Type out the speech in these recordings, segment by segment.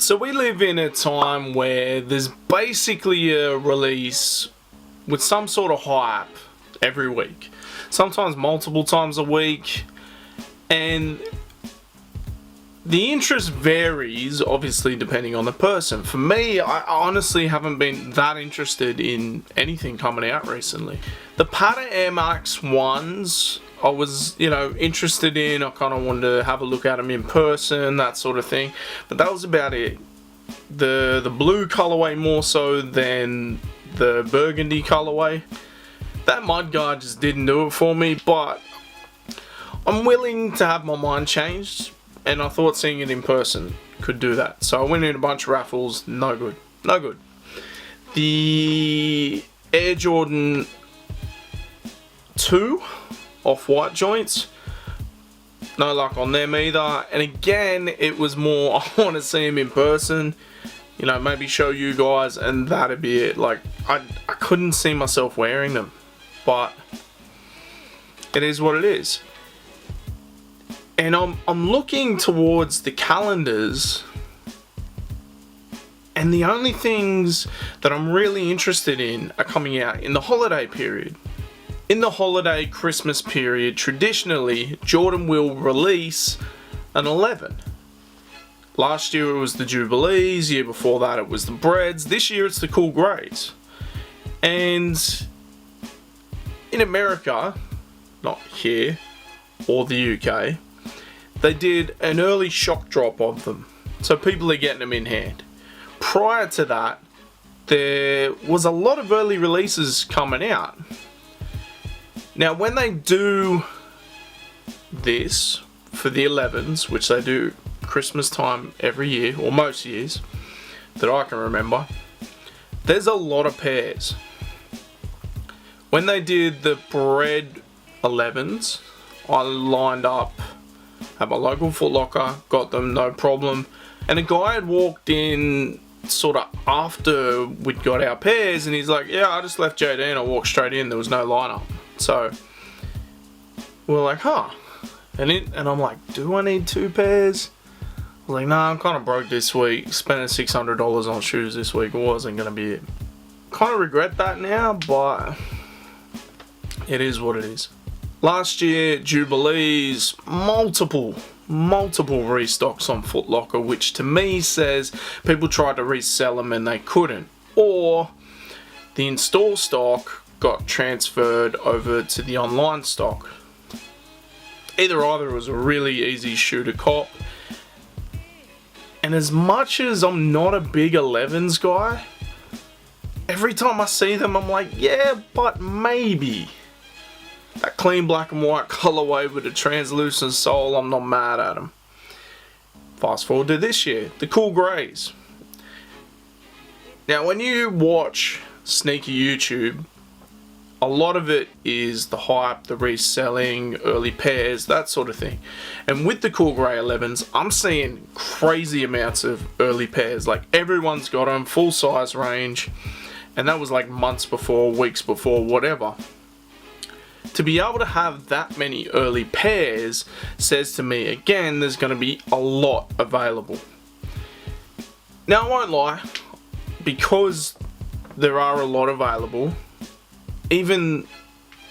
So we live in a time where there's basically a release with some sort of hype every week. Sometimes multiple times a week. And the interest varies, obviously, depending on the person. For me, I honestly haven't been that interested in anything coming out recently. The Pata Air Max 1s, I was, interested in. I kind of wanted to have a look at them in person, that sort of thing. But that was about it. The blue colorway more so than the burgundy colorway. That mudguard just didn't do it for me, but I'm willing to have my mind changed. And I thought seeing it in person could do that. So I went in a bunch of raffles, no good. No good. The Air Jordan 2 off-white joints, no luck on them either. And again, it was more, I want to see them in person. Maybe show you guys, and that'd be it. Like, I couldn't see myself wearing them. But it is what it is. And I'm looking towards the calendars, and the only things that I'm really interested in are coming out in the holiday period. In the holiday Christmas period, traditionally, Jordan will release an 11. Last year it was the Jubilees, year before that it was the Breads, this year it's the Cool Greys. And in America, not here, or the UK, they did an early shock drop of them. So people are getting them in hand. Prior to that, there was a lot of early releases coming out. Now when they do this for the 11s, which they do Christmas time every year, or most years that I can remember, there's a lot of pairs. When they did the Bread 11s, I lined up at my local Foot Locker, got them no problem, and a guy had walked in sort of after we'd got our pairs, and he's like, yeah, I just left JD and I walked straight in, there was no lineup. So we're like, huh. And I'm like, do I need 2 pairs? I was like, nah, I'm kind of broke this week. Spending $600 on shoes this week wasn't going to be it. Kind of regret that now, but it is what it is. Last year, Jubilees, multiple restocks on Foot Locker, which to me says people tried to resell them and they couldn't. Or the in-store stock got transferred over to the online stock. Either it was a really easy shoe to cop. And as much as I'm not a big 11s guy, every time I see them I'm like, yeah, but maybe. That clean black and white colorway with a translucent sole, I'm not mad at them. Fast forward to this year, the Cool Greys. Now when you watch sneaker YouTube, a lot of it is the hype, the reselling, early pairs, that sort of thing. And with the Cool Grey 11s, I'm seeing crazy amounts of early pairs. Like everyone's got them, full size range. And that was like months before, weeks before, whatever. To be able to have that many early pairs says to me, again, there's going to be a lot available. Now I won't lie, because there are a lot available, even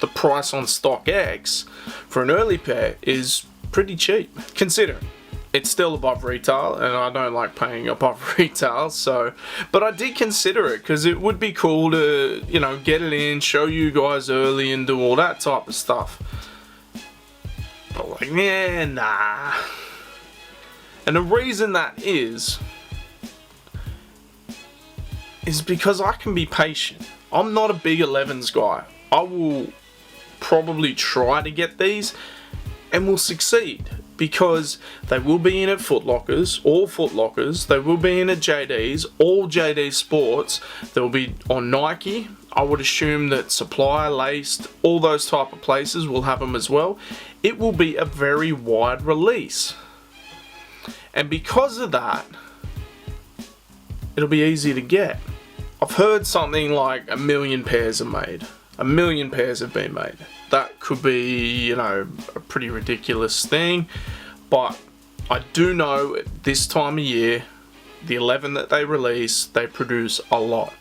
the price on StockX for an early pair is pretty cheap. Consider it's still above retail, and I don't like paying above retail, but I did consider it because it would be cool to, get it in, show you guys early and do all that type of stuff. But like, yeah, nah. And the reason that is because I can be patient. I'm not a big 11s guy. I will probably try to get these and will succeed because they will be in at Foot Lockers, all Foot Lockers. They will be in at JD's, all JD Sports. They will be on Nike. I would assume that Supply, Laced, all those type of places will have them as well. It will be a very wide release. And because of that, it'll be easy to get. I've heard something like 1 million pairs are made. 1 million pairs have been made. That could be, a pretty ridiculous thing. But I do know at this time of year, the 11 that they release, they produce a lot.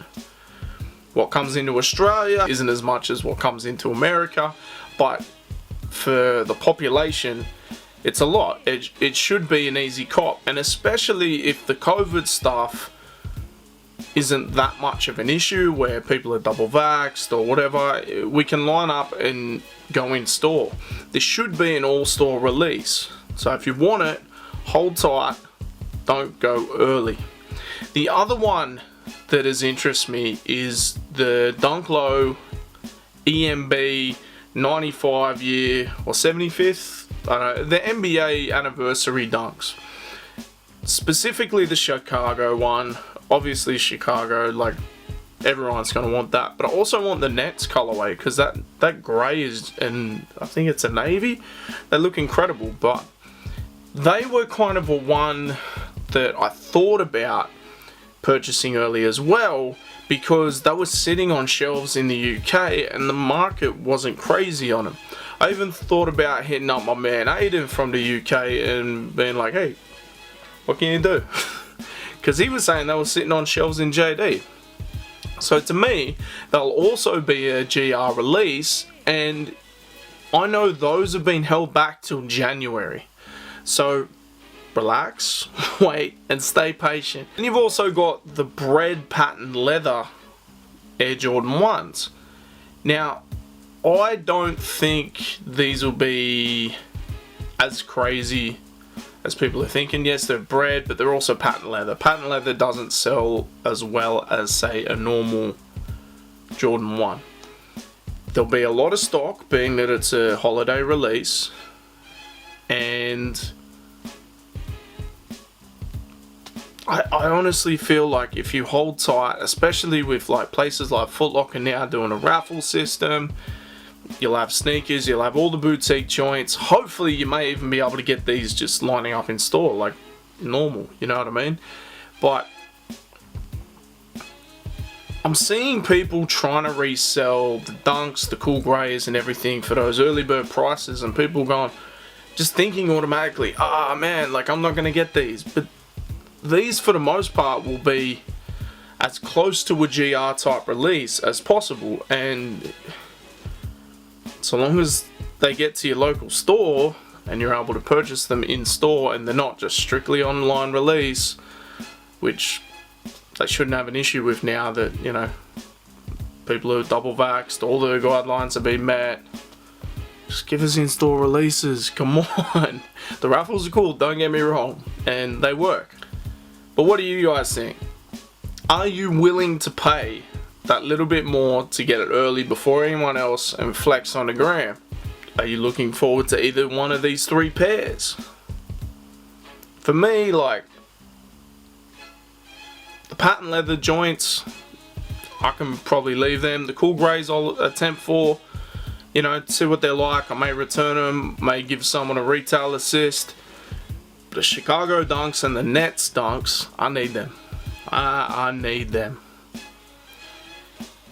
What comes into Australia isn't as much as what comes into America, but for the population, it's a lot. It should be an easy cop, and especially if the COVID stuff isn't that much of an issue where people are double vaxxed or whatever, we can line up and go in store. This should be an all-store release, so if you want it, hold tight, don't go early. The other one that has interested me is the Dunklo EMB 95 year or 75th, I don't know, the NBA anniversary dunks. Specifically the Chicago one. Obviously Chicago, like, everyone's gonna want that, but I also want the Nets colorway because that grey is, and I think it's a navy, they look incredible. But they were kind of a one that I thought about purchasing early as well, because they were sitting on shelves in the UK and the market wasn't crazy on them. I even thought about hitting up my man Aiden from the UK and being like, hey, what can you do? Because he was saying they were sitting on shelves in JD. So to me, they'll also be a GR release, and I know those have been held back till January. So relax, wait, and stay patient. And you've also got the bread pattern leather Air Jordan 1s. Now, I don't think these will be as crazy as people are thinking. Yes, they're bread, but they're also patent leather. Patent leather doesn't sell as well as, say, a normal Jordan 1. There'll be a lot of stock, being that it's a holiday release, and I honestly feel like if you hold tight, especially with like places like Foot Locker now doing a raffle system, you'll have sneakers, you'll have all the boutique joints. Hopefully you may even be able to get these just lining up in store like normal, you know what I mean? But I'm seeing people trying to resell the Dunks, the Cool Greys and everything for those early bird prices, and people going, just thinking automatically, man, like I'm not going to get these. But these for the most part will be as close to a GR type release as possible, and so long as they get to your local store and you're able to purchase them in store and they're not just strictly online release, which they shouldn't have an issue with now that, you know, people who are double vaxxed, all the guidelines have been met. Just give us in-store releases, come on. The raffles are cool, don't get me wrong, and they work. But what do you guys think? Are you willing to pay that little bit more to get it early before anyone else and flex on the gram? Are you looking forward to either one of these three pairs? For me, like, the patent leather joints, I can probably leave them. The Cool Greys I'll attempt for, you know, see what they're like. I may return them, may give someone a retail assist. The Chicago Dunks and the Nets Dunks, I need them. I need them.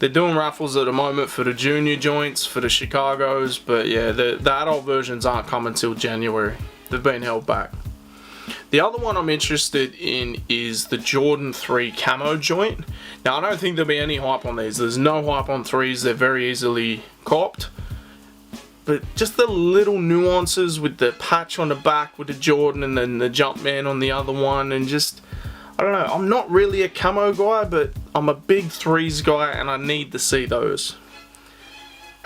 They're doing raffles at the moment for the junior joints, for the Chicagos, but yeah, the adult versions aren't coming till January. They've been held back. The other one I'm interested in is the Jordan 3 camo joint. Now, I don't think there'll be any hype on these. There's no hype on 3s. They're very easily copped. But just the little nuances with the patch on the back with the Jordan and then the Jumpman on the other one, and just, I don't know, I'm not really a camo guy, but I'm a big 3s guy and I need to see those.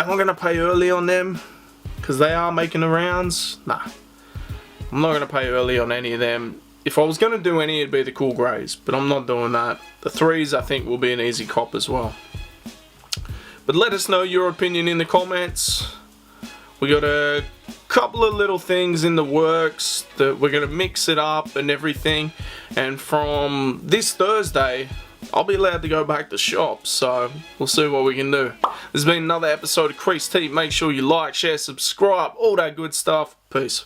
Am I going to pay early on them because they are making the rounds? Nah. I'm not going to pay early on any of them. If I was going to do any, it'd be the Cool Greys, but I'm not doing that. The 3s I think will be an easy cop as well. But let us know your opinion in the comments. We got a couple of little things in the works that we're going to mix it up and everything. And from this Thursday, I'll be allowed to go back to shop. So we'll see what we can do. This has been another episode of Creased. Make sure you like, share, subscribe, all that good stuff. Peace.